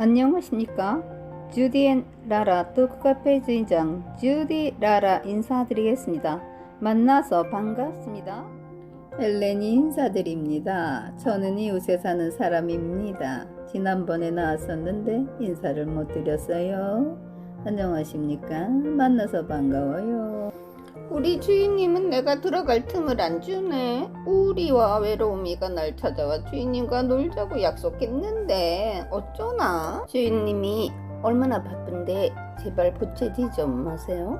안녕하십니까? 주디 앤 라라 토크카페 주인장 주디 라라 인사드리겠습니다. 만나서 반갑습니다. 헬렌이 인사드립니다. 저는 이웃에 사는 사람입니다. 지난번에 나왔었는데 인사를 못 드렸어요. 안녕하십니까? 만나서 반가워요. 우리 주인님은 내가 들어갈 틈을 안 주네. 우리와 외로움이가 날 찾아와 주인님과 놀자고 약속했는데 어쩌나? 주인님이 얼마나 바쁜데 제발 보채지 좀 마세요.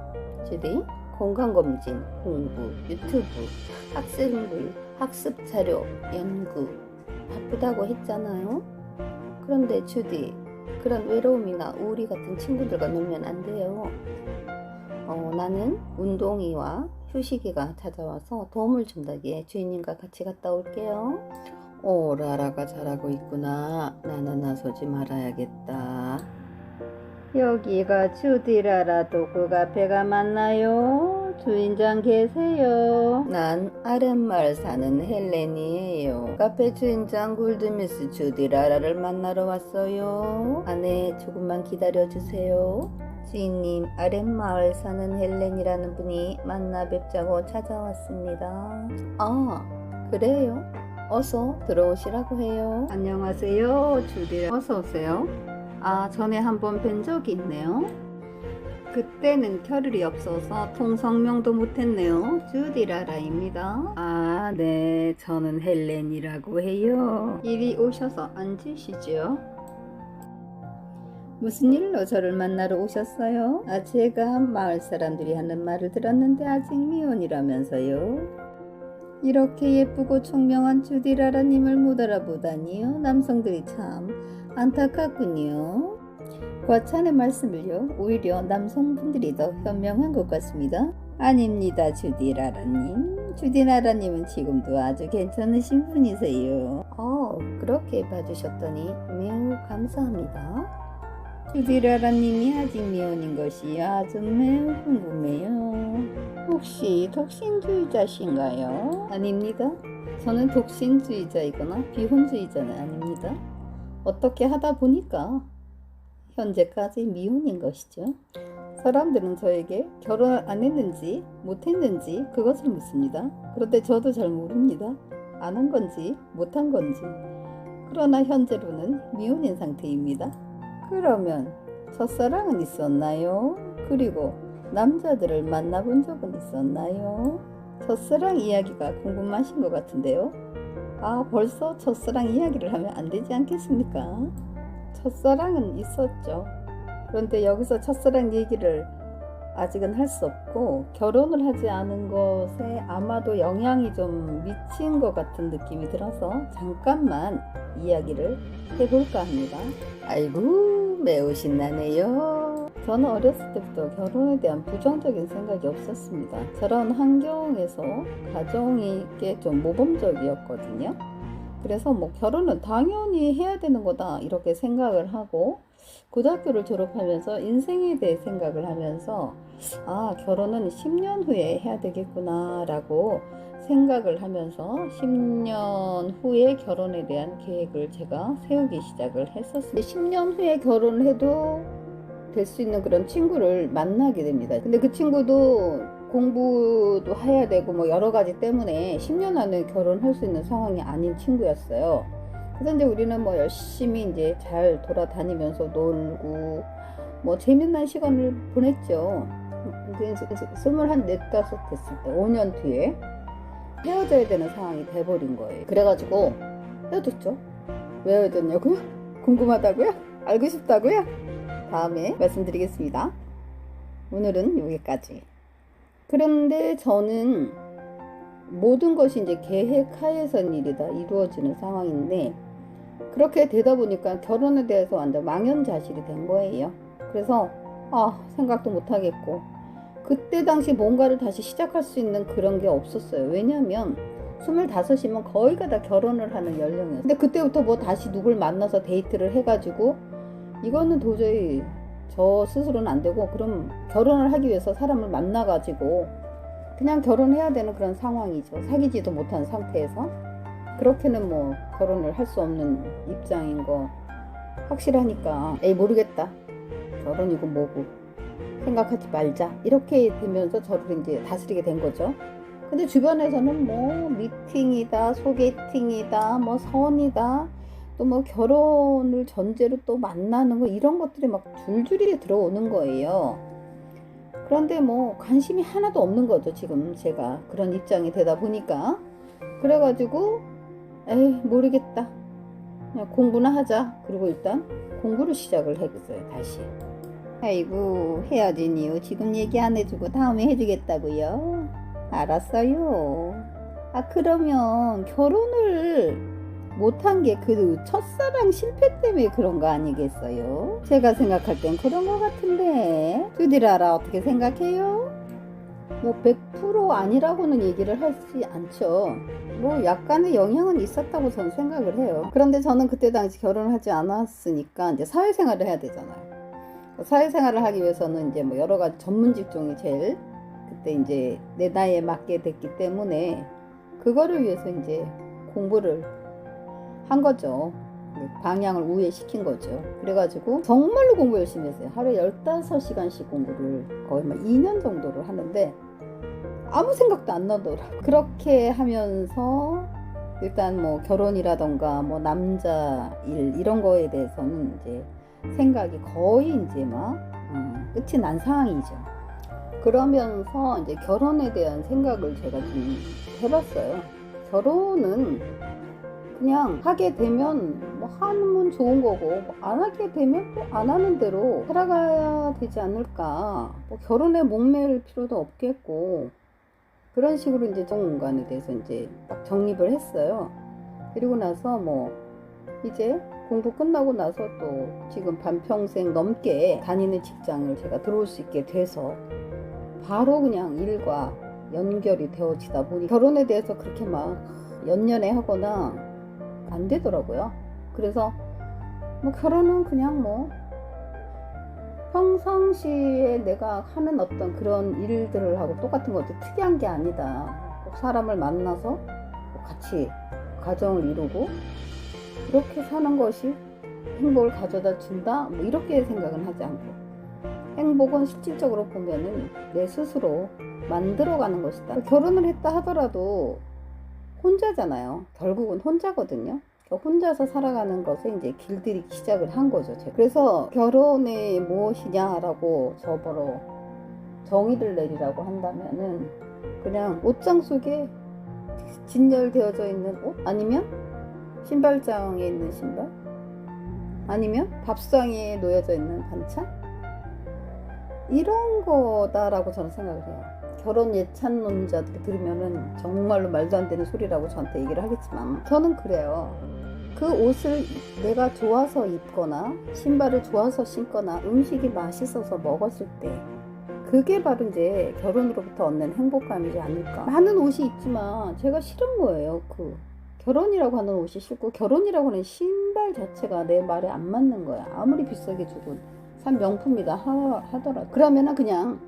주디 건강검진, 공부, 유튜브, 학생물, 학습자료, 연구 바쁘다고 했잖아요. 그런데 주디 그런 외로움이나 우울이 같은 친구들과 놀면 안 돼요. 나는 운동이와 휴식이가 찾아와서 도움을 준다기에 주인님과 같이 갔다 올게요. 라라가 잘하고 있구나. 나는 나서지 말아야겠다. 여기가 주디라라 도크카페가 맞나요? 주인장 계세요? 난 아랫마을 사는 헬렌이에요. 카페 주인장 골드미스 주디라라를 만나러 왔어요. 안에 조금만 기다려주세요. 주인님, 아랫마을 사는 헬렌이라는 분이 만나 뵙자고 찾아왔습니다. 아, 그래요? 어서 들어오시라고 해요. 안녕하세요, 주디. 어서 오세요. 전에 한번 뵌 적이 있네요. 그때는 겨를이 없어서 통성명도 못했네요. 주디라라입니다. 네, 저는 헬렌이라고 해요. 이리 오셔서 앉으시죠. 무슨 일로 저를 만나러 오셨어요? 제가 마을 사람들이 하는 말을 들었는데 아직 미혼이라면서요. 이렇게 예쁘고 총명한 주디라라님을 못 알아보다니요. 남성들이 참 안타깝군요. 과찬의 말씀을요. 오히려 남성분들이 더 현명한 것 같습니다. 아닙니다, 주디라라님. 주디라라님은 지금도 아주 괜찮으신 분이세요. 그렇게 봐주셨더니 매우 감사합니다. 주디라라님이 아직 미혼인 것이 아주 매우 궁금해요. 혹시 독신주의자신가요? 아닙니다. 저는 독신주의자이거나 비혼주의자는 아닙니다. 어떻게 하다 보니까 현재까지 미혼인 것이죠. 사람들은 저에게 결혼을 안 했는지 못 했는지 그것을 묻습니다. 그런데 저도 잘 모릅니다. 안 한 건지 못 한 건지. 그러나 현재로는 미혼인 상태입니다. 그러면 첫사랑은 있었나요? 그리고 남자들을 만나본 적은 있었나요? 첫사랑 이야기가 궁금하신 것 같은데요. 벌써 첫사랑 이야기를 하면 안 되지 않겠습니까? 첫사랑은 있었죠. 그런데 여기서 첫사랑 얘기를 아직은 할 수 없고 결혼을 하지 않은 것에 아마도 영향이 좀 미친 것 같은 느낌이 들어서 잠깐만 이야기를 해볼까 합니다. 아이고 매우 신나네요. 저는 어렸을 때부터 결혼에 대한 부정적인 생각이 없었습니다. 저런 환경에서 가정이 좀 모범적이었거든요. 그래서 결혼은 당연히 해야 되는 거다 이렇게 생각을 하고 고등학교를 졸업하면서 인생에 대해 생각을 하면서 결혼은 10년 후에 해야 되겠구나 라고 생각을 하면서 10년 후에 결혼에 대한 계획을 제가 세우기 시작을 했었습니다. 10년 후에 결혼을 해도 될 수 있는 그런 친구를 만나게 됩니다. 근데 그 친구도 공부도 해야 되고 여러 가지 때문에 10년 안에 결혼할 수 있는 상황이 아닌 친구였어요. 그래서 이제 우리는 열심히 이제 잘 돌아다니면서 놀고 재미난 시간을 보냈죠. 이제 24, 5 됐을 때 5년 뒤에 헤어져야 되는 상황이 돼버린 거예요. 그래가지고 헤어졌죠. 왜 헤어졌냐고요? 궁금하다고요? 알고 싶다고요? 다음에 말씀드리겠습니다. 오늘은 여기까지. 그런데 저는 모든 것이 이제 계획하에선 일이 다 이루어지는 상황인데 그렇게 되다 보니까 결혼에 대해서 완전 망연자실이 된 거예요. 그래서 생각도 못 하겠고 그때 당시 뭔가를 다시 시작할 수 있는 그런 게 없었어요. 왜냐면 25이면 거의가 다 결혼을 하는 연령이었어요. 근데 그때부터 다시 누굴 만나서 데이트를 해가지고 이거는 도저히 저 스스로는 안 되고 그럼 결혼을 하기 위해서 사람을 만나가지고 그냥 결혼해야 되는 그런 상황이죠. 사귀지도 못한 상태에서 그렇게는 결혼을 할 수 없는 입장인 거 확실하니까 에이 모르겠다, 결혼이고 뭐고 생각하지 말자, 이렇게 되면서 저를 이제 다스리게 된 거죠. 근데 주변에서는 뭐 미팅이다, 소개팅이다, 뭐 선이다, 또 뭐 결혼을 전제로 또 만나는 거, 이런 것들이 막 줄줄이 들어오는 거예요. 그런데 뭐 관심이 하나도 없는 거죠. 지금 제가 그런 입장이 되다 보니까. 그래가지고 에이 모르겠다, 그냥 공부나 하자. 그리고 일단 공부를 시작을 했어요, 다시. 아이고, 헤어지니요 지금 얘기 안 해주고 다음에 해주겠다고요? 알았어요. 아, 그러면 결혼을 못한 게 그 첫사랑 실패 때문에 그런 거 아니겠어요? 제가 생각할 땐 그런 거 같은데. 주디라라 어떻게 생각해요? 뭐 100% 아니라고는 얘기를 하지 않죠. 뭐 약간의 영향은 있었다고 저는 생각을 해요. 그런데 저는 그때 당시 결혼을 하지 않았으니까 이제 사회생활을 해야 되잖아요. 사회생활을 하기 위해서는 이제 뭐 여러 가지 전문 직종이 제일 그때 이제 내 나이에 맞게 됐기 때문에 그거를 위해서 이제 공부를 한 거죠. 방향을 우회시킨 거죠. 그래가지고 정말로 공부 열심히 했어요. 하루에 15시간씩 공부를 거의 막 2년 정도를 하는데 아무 생각도 안 나더라고요. 그렇게 하면서 일단 뭐 결혼이라던가 뭐 남자 일 이런 거에 대해서는 이제 생각이 거의 이제 막 끝이 난 상황이죠. 그러면서 이제 결혼에 대한 생각을 제가 좀 해봤어요. 결혼은 그냥 하게 되면 뭐 하면 좋은 거고, 뭐 안 하게 되면 또 안 하는 대로 살아가야 되지 않을까. 뭐 결혼에 목매일 필요도 없겠고, 그런 식으로 이제 정문관에 대해서 이제 딱 정립을 했어요. 그리고 나서 뭐 이제 공부 끝나고 나서 또 지금 반평생 넘게 다니는 직장을 제가 들어올 수 있게 돼서 바로 그냥 일과 연결이 되어지다 보니 결혼에 대해서 그렇게 막 연연해 하거나 안 되더라고요. 그래서 뭐 결혼은 그냥 뭐 평상시에 내가 하는 어떤 그런 일들을 하고 똑같은 거지, 특이한 게 아니다. 꼭 사람을 만나서 같이 가정을 이루고 이렇게 사는 것이 행복을 가져다 준다, 뭐 이렇게 생각은 하지 않고, 행복은 실질적으로 보면은 내 스스로 만들어가는 것이다. 결혼을 했다 하더라도 혼자잖아요. 결국은 혼자거든요. 혼자서 살아가는 것을 이제 길들이기 시작을 한 거죠. 제가. 그래서 결혼이 무엇이냐라고 저보러 정의를 내리라고 한다면은 그냥 옷장 속에 진열되어져 있는 옷, 아니면 신발장에 있는 신발, 아니면 밥상에 놓여져 있는 반찬, 이런 거다라고 저는 생각을 해요. 결혼 예찬론자들이 들으면은 정말로 말도 안 되는 소리라고 저한테 얘기를 하겠지만 저는 그래요. 그 옷을 내가 좋아서 입거나 신발을 좋아서 신거나 음식이 맛있어서 먹었을 때 그게 바로 이제 결혼으로부터 얻는 행복감이지 않을까. 많은 옷이 있지만 제가 싫은 거예요. 그 결혼이라고 하는 옷이 싫고, 결혼이라고 하는 신발 자체가 내 말에 안 맞는 거야. 아무리 비싸게 주고 산 명품이다 하더라도. 그러면은 그냥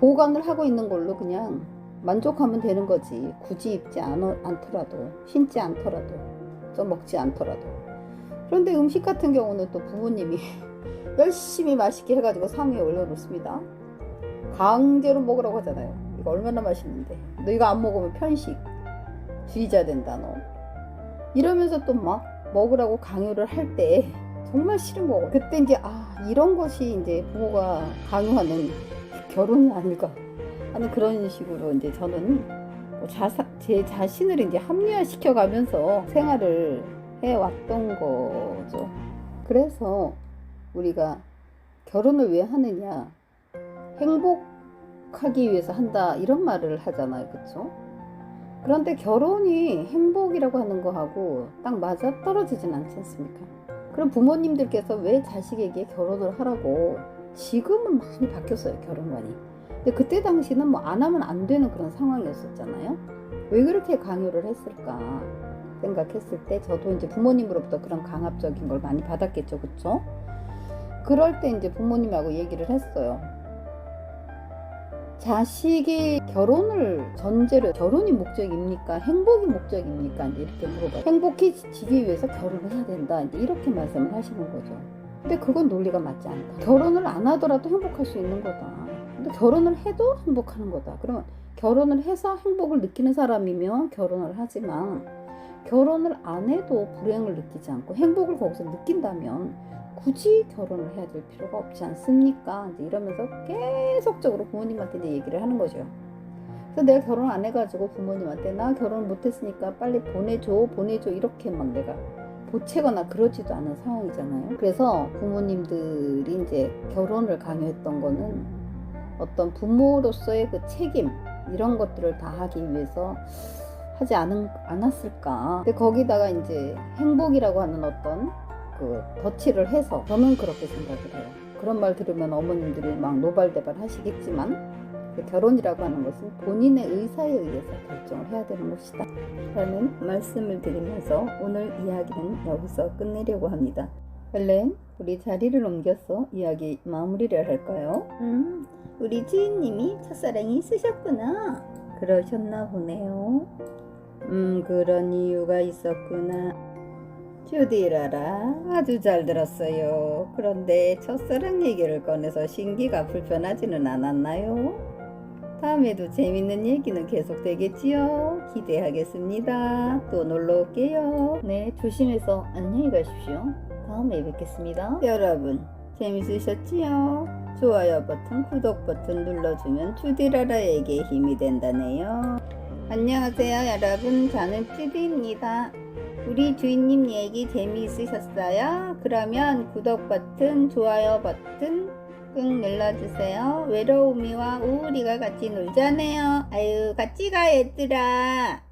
보관을 하고 있는 걸로 그냥 만족하면 되는 거지. 굳이 입지 않더라도, 신지 않더라도, 좀 먹지 않더라도. 그런데 음식 같은 경우는 또 부모님이 열심히 맛있게 해가지고 상위에 올려놓습니다. 강제로 먹으라고 하잖아요. 이거 얼마나 맛있는데, 너 이거 안 먹으면 편식, 주의자 된다 너, 이러면서 또 막 먹으라고 강요를 할 때 정말 싫은 거고, 그때 이제 이런 것이 이제 부모가 강요하는 결혼이 아닐까 하는 그런 식으로 이제 저는 제 자신을 이제 합리화시켜 가면서 생활을 해왔던 거죠. 그래서 우리가 결혼을 왜 하느냐, 행복하기 위해서 한다, 이런 말을 하잖아요. 그쵸? 그런데 결혼이 행복이라고 하는 거하고 딱 맞아 떨어지진 않지 않습니까? 그럼 부모님들께서 왜 자식에게 결혼을 하라고, 지금은 많이 바뀌었어요, 결혼관이. 근데 그때 당시는 뭐 안 하면 안 되는 그런 상황이었었잖아요. 왜 그렇게 강요를 했을까 생각했을 때 저도 이제 부모님으로부터 그런 강압적인 걸 많이 받았겠죠. 그쵸? 그럴 때 이제 부모님하고 얘기를 했어요. 자식이 결혼을 전제로 결혼이 목적입니까? 행복이 목적입니까? 이제 이렇게 물어봐요. 행복해지기 위해서 결혼을 해야 된다. 이제 이렇게 말씀을 하시는 거죠. 근데 그건 논리가 맞지 않다. 결혼을 안 하더라도 행복할 수 있는 거다. 근데 결혼을 해도 행복하는 거다. 그러면 결혼을 해서 행복을 느끼는 사람이면 결혼을 하지만 결혼을 안 해도 불행을 느끼지 않고 행복을 거기서 느낀다면 굳이 결혼을 해야 될 필요가 없지 않습니까? 이제 이러면서 계속적으로 부모님한테 이제 얘기를 하는 거죠. 그래서 내가 결혼 안 해가지고 부모님한테 나 결혼 못했으니까 빨리 보내줘 이렇게 막 내가 보채거나 그러지도 않은 상황이잖아요. 그래서 부모님들이 이제 결혼을 강요했던 거는 어떤 부모로서의 그 책임 이런 것들을 다 하기 위해서 하지 않았을까. 근데 거기다가 이제 행복이라고 하는 어떤 그 덧칠을 해서 저는 그렇게 생각을 해요. 그런 말 들으면 어머님들이 막 노발대발 하시겠지만 그 결혼이라고 하는 것은 본인의 의사에 의해서 결정을 해야 되는 것이다 라는 말씀을 드리면서 오늘 이야기는 여기서 끝내려고 합니다. 얼른 우리 자리를 옮겨서 이야기 마무리를 할까요? 우리 주인님이 첫사랑이 있으셨구나. 그러셨나 보네요. 그런 이유가 있었구나. 주디라라, 아주 잘 들었어요. 그런데 첫사랑 얘기를 꺼내서 신기가 불편하지는 않았나요? 다음에도 재밌는 얘기는 계속 되겠지요? 기대하겠습니다. 또 놀러 올게요. 네, 조심해서 안녕히 가십시오. 다음에 뵙겠습니다. 여러분, 재밌으셨지요? 좋아요 버튼, 구독 버튼 눌러주면 주디라라에게 힘이 된다네요. 안녕하세요 여러분, 저는 쭈디입니다. 우리 주인님 얘기 재미있으셨어요? 그러면 구독 버튼, 좋아요 버튼 꾹 눌러주세요. 외로움이와 우울이가 같이 놀자네요. 아유, 같이 가 얘들아.